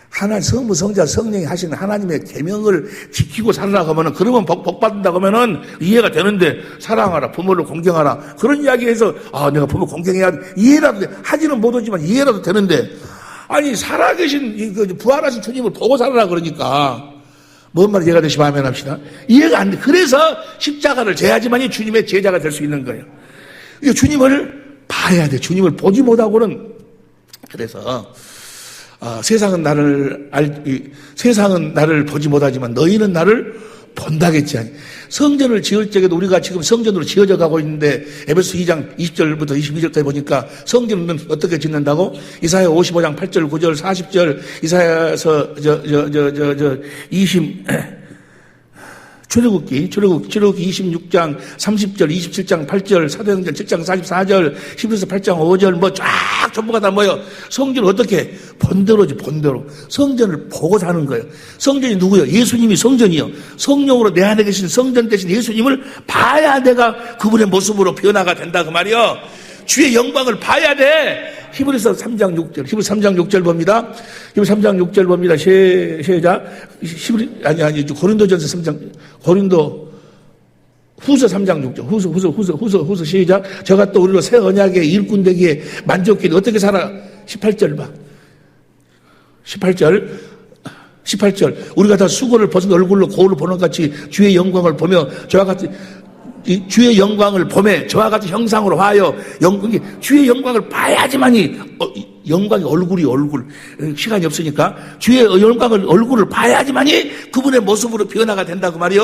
S1: 하나님 성부 성자 성령이 하시는 하나님의 계명을 지키고 살으라고 하면은, 그러면 복 받는다고 하면은 이해가 되는데, 사랑하라, 부모를 공경하라, 그런 이야기에서 내가 부모 공경해야 돼, 이해라도 돼. 하지는 못하지만 이해라도 되는데, 아니 살아계신 부활하신 주님을 보고 살으라 그러니까 뭔 말인지 이해가 되시면 하면 합시다. 이해가 안 돼. 그래서 십자가를 져야지만이 주님의 제자가 될 수 있는 거예요. 주님을 봐야 돼. 주님을 보지 못하고는. 그래서 세상은 나를 보지 못하지만 너희는 나를 본다겠지. 성전을 지을 적에도 우리가 지금 성전으로 지어져 가고 있는데 에베소 2장 20절부터 22절까지 보니까 성전은 어떻게 짓는다고? 이사야 55장 8절 9절 40절 이사야서 출애굽기 26장 30절 27장 8절 사도행전 7장 44절 11서 8장 5절 뭐 쫙 전부가 다 뭐예요? 성전을 어떻게? 본대로지 본대로. 성전을 보고 사는 거예요. 성전이 누구예요? 예수님이 성전이요. 성령으로 내 안에 계신 성전 대신 예수님을 봐야 내가 그분의 모습으로 변화가 된다 그 말이요. 주의 영광을 봐야 돼. 히브리서 3장 6절. 히브리서 3장 6절 봅니다. 히브리서 3장 6절 봅니다. 시작. 고린도전서 3장 고린도 후서 3장 6절. 후서 시작. 저가 또 우리로 새 언약의 일꾼 되기에 만족하기를 어떻게 살아? 18절 봐. 18절. 우리가 다 수고를 벗은 얼굴로 거울을 보는 것 같이 주의 영광을 보며 저와 같이 주의 영광을 보매 저와 같이 형상으로 하여 주의 영광을 봐야지만이 영광의 얼굴이 시간이 없으니까 주의 영광을 얼굴을 봐야지만이 그분의 모습으로 변화가 된다고 말이요.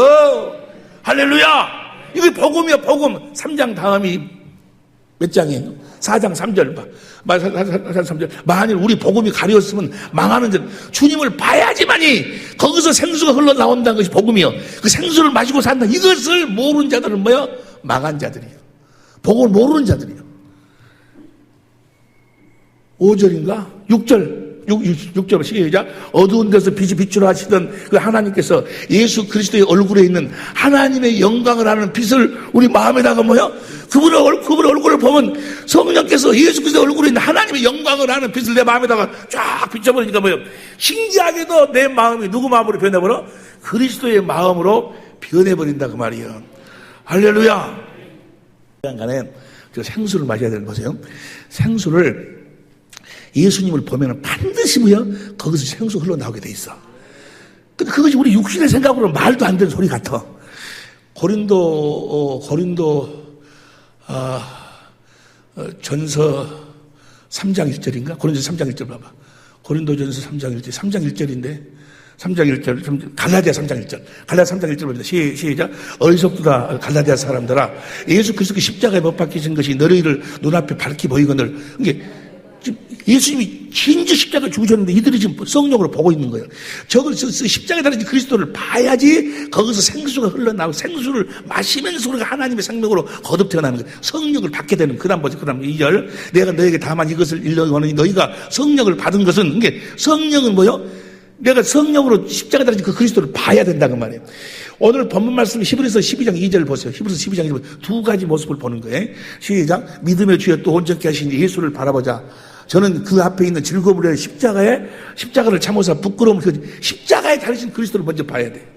S1: 할렐루야. 이게 복음이야. 복음. 3장 다음이 몇 장이에요? 4장 3절 봐. 3절. 만일 우리 복음이 가려웠으면 망하는 줄. 주님을 봐야지만이 거기서 생수가 흘러나온다는 것이 복음이요. 그 생수를 마시고 산다. 이것을 모르는 자들은 뭐요? 망한 자들이요. 복음을 모르는 자들이요. 5절인가? 6절 시작. 어두운 데서 빛이 비추라 하시던 그 하나님께서 예수 그리스도의 얼굴에 있는 하나님의 영광을 하는 빛을 우리 마음에다가 뭐요? 그분의 얼굴을 보면 성령께서 예수 그리스도의 얼굴에 있는 하나님의 영광을 하는 빛을 내 마음에다가 쫙 비춰버리니까 뭐요? 신기하게도 내 마음이 누구 마음으로 변해버려? 그리스도의 마음으로 변해버린다 그 말이에요. 할렐루야. 간에 생수를 마셔야 되는 거세요. 생수를 예수님을 보면 반드시 뭐야? 거기서 생수 흘러나오게 돼 있어. 근데 그것이 우리 육신의 생각으로 말도 안 되는 소리 같아. 전서 3장 1절인가? 고린도전서 3장 1절 봐봐. 고린도전서 3장 1절, 3장 1절인데 3장 1절, 갈라디아 3장 1절. 갈라디아 3장 1절 봅니다. 시작. 어리석다 갈라디아 사람들아. 예수 그리스도께 십자가에 못 박히신 것이 너희를 눈앞에 밝히 보이거늘. 이게 예수님이 진짜 십자가를 죽으셨는데 이들이 지금 성령으로 보고 있는 거예요. 저걸 십자가에 달린 그리스도를 봐야지 거기서 생수가 흘러나오고 생수를 마시면서 우리가 하나님의 생명으로 거듭 태어나는 거예요. 성령을 받게 되는 그다음 2절. 내가 너에게 다만 이것을 일러오니 너희가 성령을 받은 것은 이게 성령은 뭐요? 내가 성령으로 십자가에 달린 그 그리스도를 봐야 된다는 말이에요. 오늘 본문 말씀 히브리서 12장 2절 보세요. 히브리서 12장 2절 두 가지 모습을 보는 거예요. 시작. 믿음의 주여 또 온전케 하신 예수를 바라보자. 저는 그 앞에 있는 즐거움을 위해 십자가를 참으사 부끄러움, 십자가에 달리신 그리스도를 먼저 봐야 돼.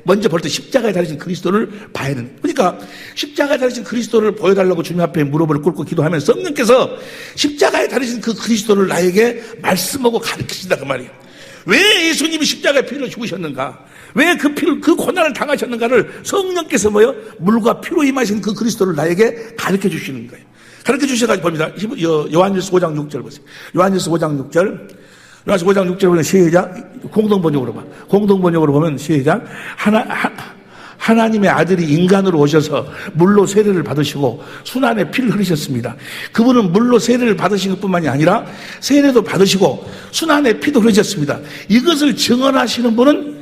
S1: 먼저 볼 때 십자가에 달리신 그리스도를 봐야 돼. 그러니까 십자가에 달리신 그리스도를 보여달라고 주님 앞에 무릎을 꿇고 기도하면 성령께서 십자가에 달리신 그 그리스도를 나에게 말씀하고 가르치신다 그 말이에요. 왜 예수님이 십자가에 피를 죽으셨는가? 왜 그 고난을 당하셨는가를 성령께서 뭐요? 물과 피로 임하신 그 그리스도를 나에게 가르쳐 주시는 거예요. 가르쳐 주셔가지고 봅니다. 요한일서 5장 6절 보세요. 요한일서 5장 6절. 요한일서 5장 6절 보면 시작. 공동번역으로 봐. 공동번역으로 보면 시작. 하나님의 아들이 인간으로 오셔서 물로 세례를 받으시고 순환의 피를 흘리셨습니다. 그분은 물로 세례를 받으신 것뿐만이 아니라 세례도 받으시고 순환의 피도 흘리셨습니다. 이것을 증언하시는 분은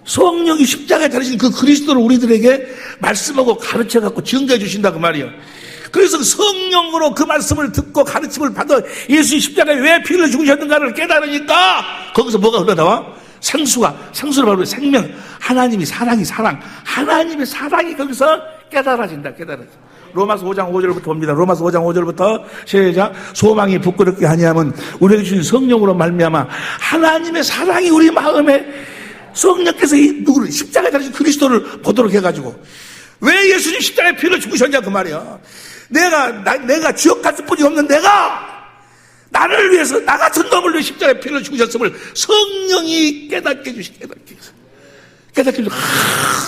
S1: 성령이 십자가에 달리신 그 그리스도를 우리들에게 말씀하고 가르쳐갖고 증거해 주신다 그 말이에요. 그래서 성령으로 그 말씀을 듣고 가르침을 받아 예수 십자가에 왜 피를 죽으셨는가를 깨달으니까 거기서 뭐가 흘러나와? 생수를 바로 생명, 하나님의 사랑. 하나님의 사랑이 거기서 깨달아진다. 로마서 5장 5절부터 봅니다. 로마서 5장 5절부터 시작. 소망이 부끄럽게 하냐면 우리에게 주신 성령으로 말미암아 하나님의 사랑이 우리 마음에 성령께서 누구를 십자가에 달리신 그리스도를 보도록 해가지고 왜 예수님 십자가에 피를 죽으셨냐 그 말이야. 내가 지옥 갔을 뿐이 없는 내가 나를 위해서 나 같은 놈을 위해 십자가에 피를 죽으셨음을 성령이 깨닫게 해주시고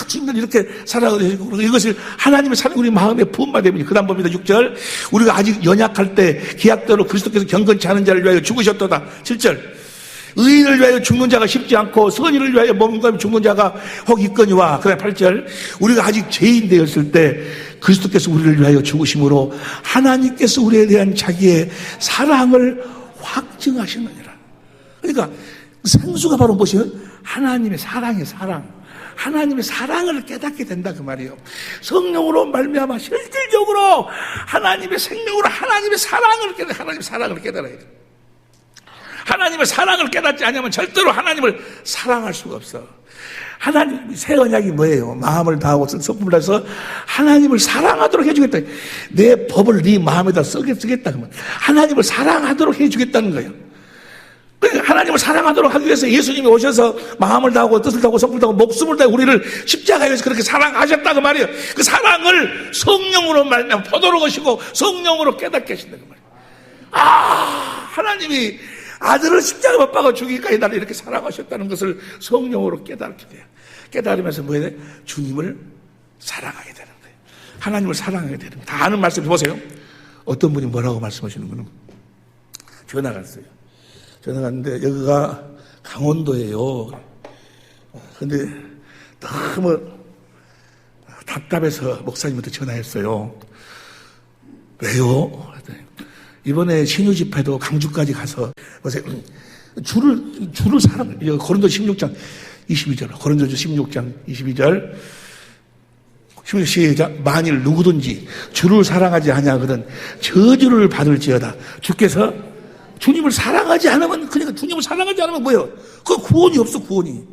S1: 지금 이렇게 살아가고 이것을 하나님의 사랑이 우리 마음에 부음받으면 그 다음 봅니다. 6절. 우리가 아직 연약할 때 계약대로 그리스도께서 경건치 않은 자를 위하여 죽으셨도다. 7절. 의인을 위하여 죽는 자가 쉽지 않고 선인을 위하여 몸과 죽는 자가 혹 있거니와. 그다음 8절, 우리가 아직 죄인 되었을 때 그리스도께서 우리를 위하여 죽으심으로 하나님께서 우리에 대한 자기의 사랑을 확증하시느니라. 그러니까 생수가 바로 무엇이에요? 하나님의 사랑이에요. 사랑. 하나님의 사랑을 깨닫게 된다 그 말이에요. 성령으로 말미암아 실질적으로 하나님의 생명으로 하나님의 사랑을 깨달아야 돼요. 하나님의 사랑을 깨닫지 않으면 절대로 하나님을 사랑할 수가 없어. 하나님, 새 언약이 뭐예요? 마음을 다하고 성품을 다해서 하나님을 사랑하도록 해주겠다. 내 법을 네 마음에다 쓰겠다. 그러면 하나님을 사랑하도록 해주겠다는 거예요. 그러니까 하나님을 사랑하도록 하기 위해서 예수님이 오셔서 마음을 다하고 뜻을 다하고 성품을 다하고 목숨을 다하고 우리를 십자가에서 그렇게 사랑하셨다 그 말이에요. 그 사랑을 성령으로 말하면 포도로 거시고 성령으로 깨닫게 하신다 그 말이에요. 하나님이 아들을 십자가에 못 박아 죽이기까지 나를 이렇게 사랑하셨다는 것을 성령으로 깨닫게 돼요. 깨달으면서 뭐 해야 돼? 주님을 사랑하게 되는 거예요. 하나님을 사랑하게 되는 거예요. 다 아는 말씀 보세요. 어떤 분이 뭐라고 말씀하시는구나. 전화가 왔어요. 전화가 왔는데 여기가 강원도예요. 근데 너무 답답해서 목사님한테 전화했어요. 왜요? 이번에 신유 집회도 강주까지 가서 보세요. 주를 사랑. 고린도 16장 22절. 고린도 16장 22절. 시작. 만일 누구든지 주를 사랑하지 아니하거든 저주를 받을지어다. 주께서 주님을 사랑하지 않으면, 그러니까 주님을 사랑하지 않으면 뭐예요? 그 구원이 없어, 구원이.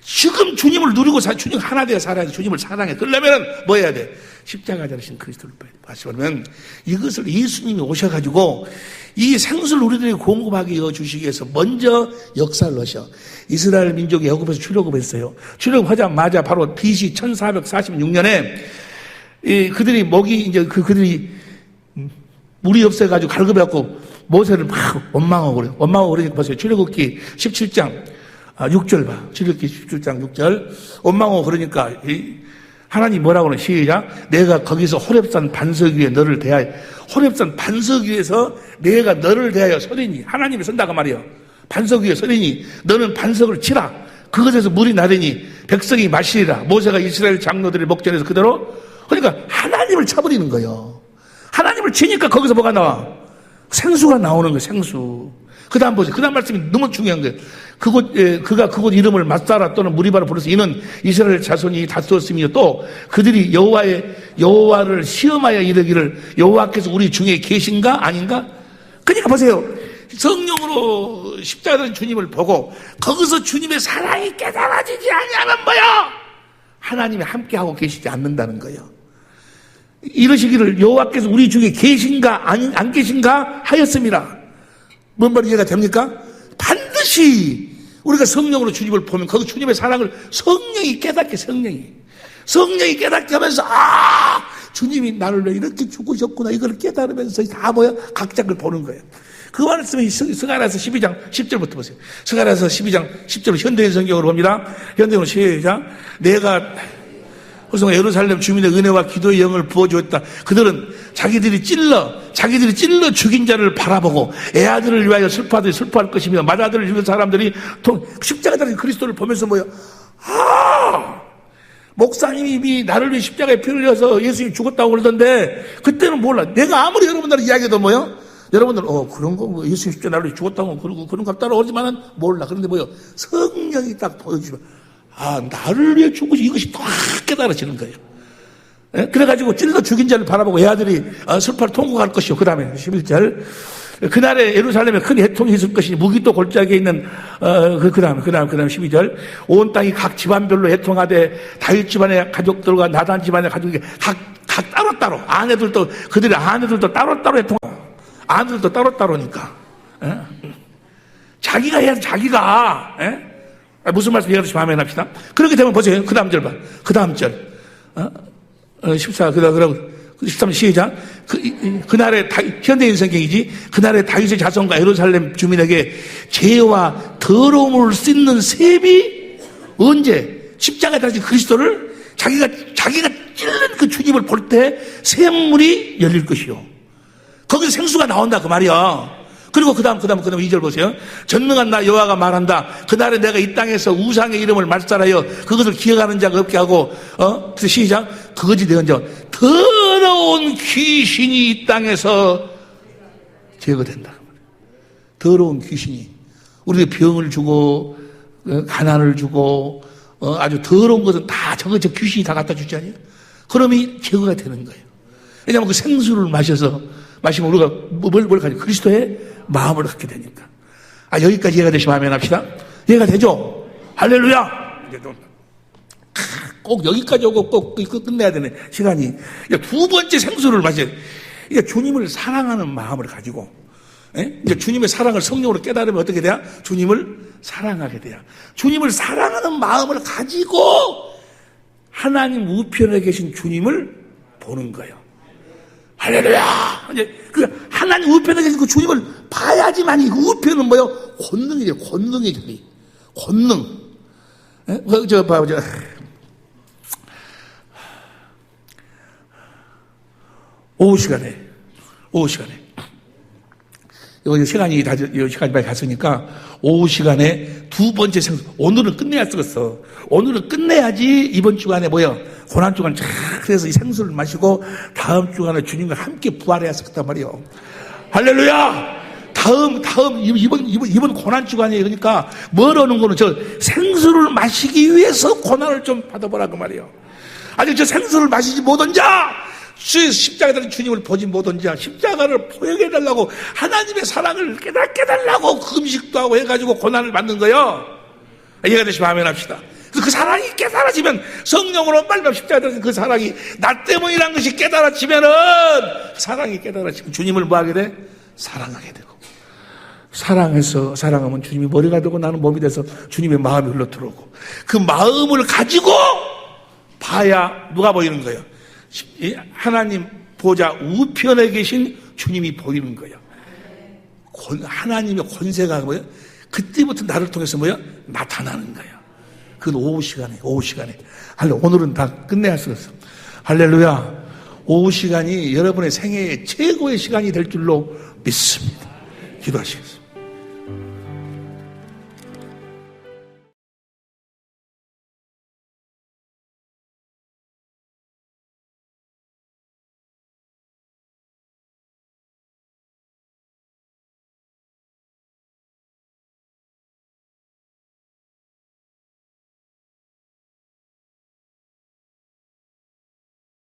S1: 지금 주님을 누리고 주님 하나 되어 살아야 돼. 주님을 사랑해. 그러려면 뭐 해야 돼? 십자가 자르신 그리스도를 봐야 돼. 다시 말하면 이것을 예수님이 오셔가지고 이 생수를 우리들에게 공급하게 주시기 위해서 먼저 역사를 하셔. 이스라엘 민족이 애굽에서 출애굽했어요. 출애굽하자마자 바로 BC 1446년에 그들이 그들이 물이 없어가지고 갈급해갖고 모세를 막 원망하고 그래요. 원망하고 그러니까 보세요. 출애굽기 17장 6절 봐. 출애굽기 17장 6절. 원망하고 그러니까 하나님 뭐라고 하는 시작. 내가 거기서 호렙산 반석 위에 너를 대하여, 호렙산 반석 위에서 내가 너를 대하여 서리니, 하나님이 선다가 말이야. 반석 위에 서리니 너는 반석을 치라. 그것에서 물이 나르니 백성이 마시리라. 모세가 이스라엘 장로들의 목전에서 그대로. 그러니까 하나님을 쳐버리는 거예요. 하나님을 치니까 거기서 뭐가 나와? 생수가 나오는 거예요. 생수. 그 다음 보세요. 그 다음 말씀이 너무 중요한 거예요. 그가 그곳 이름을 마사라 또는 무리바라 불러서 이는 이스라엘 자손이 다투었으며 또 그들이 여호와를 시험하여 이르기를 여호와께서 우리 중에 계신가 아닌가? 그러니까 보세요. 성령으로 십자가의 주님을 보고 거기서 주님의 사랑이 깨달아지지 아니하면 뭐야? 하나님이 함께하고 계시지 않는다는 거예요. 이러시기를 여호와께서 우리 중에 계신가 안 계신가 하였습니다. 뭔 말이 이해가 됩니까? 반드시 우리가 성령으로 주님을 보면 거기 주님의 사랑을 성령이 깨닫게, 성령이 깨닫게 하면서 주님이 나를 왜 이렇게 죽으셨구나 이걸 깨달으면서 다 뭐야? 각자를 보는 거예요. 그 말씀이 스가랴서 12장 10절부터 보세요. 스가랴서 12장 10절 현대인 성경으로 봅니다. 현대인으로 시작. 내가 예루살렘 주민의 은혜와 기도의 영을 부어주었다. 그들은 자기들이 찔러 죽인 자를 바라보고 애아들을 위하여 슬퍼하더니 슬퍼할 것이며 맏아들을 죽인 사람들이 십자가에 달린 그리스도를 보면서 뭐야? 목사님이 나를 위해 십자가에 피를 흘려서 예수님이 죽었다고 그러던데 그때는 몰라. 내가 아무리 여러분들 이야기해도 뭐요? 여러분들 그런 거 뭐 예수님 십자가에 나를 위해 죽었다고 그런 거 따라오지만은 몰라. 그런데 뭐요? 성령이 딱 보여주면 나를 위해 죽으시 이것이 딱 깨달아지는 거예요. 예? 그래가지고 찔러 죽인 자를 바라보고 애아들이 슬퍼를 통곡할 것이요. 그 다음에 11절. 그날에 예루살렘에 큰 해통이 있을 것이니 무기도 골짜기에 있는 그 다음에 12절. 온 땅이 각 집안별로 해통하되 다윗 집안의 가족들과 나단 집안의 가족이 각 따로따로 아내들도 그들의 아내들도 따로따로 아내들도 따로따로니까 자기가 해야 자기가 무슨 말씀 이해하듯이 마음에 납시다. 그렇게 되면 보세요. 그 다음 절 봐. 그 다음 절. 14, 그러고 13 시작. 그날의 현대인 성경이지. 그날의 다윗의 자손과 예루살렘 주민에게 죄와 더러움을 씻는 셈이 언제? 십자가에 달린 그리스도를 자기가 찔른 그 주님을 볼 때 샘물이 열릴 것이요. 거기서 생수가 나온다 그 말이야. 그리고 그 다음 2절 보세요. 전능한 나 여호와가 말한다. 그날에 내가 이 땅에서 우상의 이름을 말살하여 그것을 기억하는 자가 없게 하고, 그래서 시작. 그것이 되은 자 더러운 귀신이 이 땅에서 제거된다. 더러운 귀신이 우리에게 병을 주고 가난을 주고 아주 더러운 것은 다 저 귀신이 다 갖다 주지 않아요? 그러면 제거가 되는 거예요. 왜냐하면 그 생수를 마시면 우리가 뭘 가지고 그리스도의 마음을 갖게 되니까. 여기까지 이해가 되시면 아멘 합시다. 이해가 되죠? 할렐루야! 꼭 여기까지 오고 꼭 끝내야 되는 시간이. 두 번째 생수를 마셔야 돼. 주님을 사랑하는 마음을 가지고, 이제 주님의 사랑을 성령으로 깨달으면 어떻게 돼요? 주님을 사랑하게 돼요. 주님을 사랑하는 마음을 가지고 하나님 우편에 계신 주님을 보는 거예요. 할렐루야! 이제 그 하나님 우편에 계신 그 주님을 봐야지만 이 우편은 뭐요? 권능이죠. 권능의 자리. 권능. 오후 시간에 시간이 많이 갔으니까 오후 시간에 두 번째 생수. 오늘은 끝내야 쓰겠어. 오늘은 끝내야지 이번 주간에 고난 주간 쫙 해서 이 생수를 마시고 다음 주간에 주님과 함께 부활해야 쓰겠단 말이에요. 할렐루야! 이번 고난 주간이에요. 그러니까 뭐라는 거는 저 생수를 마시기 위해서 고난을 좀 받아보라 그 말이에요. 아직 저 생수를 마시지 못한 자, 십자가에 달린 주님을 보지 못한 자, 십자가를 포용해달라고 하나님의 사랑을 깨닫게 해달라고 금식도 하고 해가지고 고난을 받는 거예요. 이해가 되시면 아멘 합시다. 그 사랑이 깨달아지면 성령으로 말미암아 십자가에 달린 그 사랑이 나 때문이란 것이 깨달아지면은 사랑이 깨달아지면 주님을 뭐하게 돼? 사랑하게 되고, 사랑하면 주님이 머리가 되고 나는 몸이 돼서 주님의 마음이 흘러 들어오고, 그 마음을 가지고 봐야 누가 보이는 거예요? 하나님 보좌 우편에 계신 주님이 보이는 거예요. 하나님의 권세가 뭐예요? 그때부터 나를 통해서 뭐예요? 나타나는 거예요. 그건 오후 시간에. 오늘은 다 끝내야 쓰겠어. 할렐루야. 오후 시간이 여러분의 생애의 최고의 시간이 될 줄로 믿습니다. 기도하시겠습니다.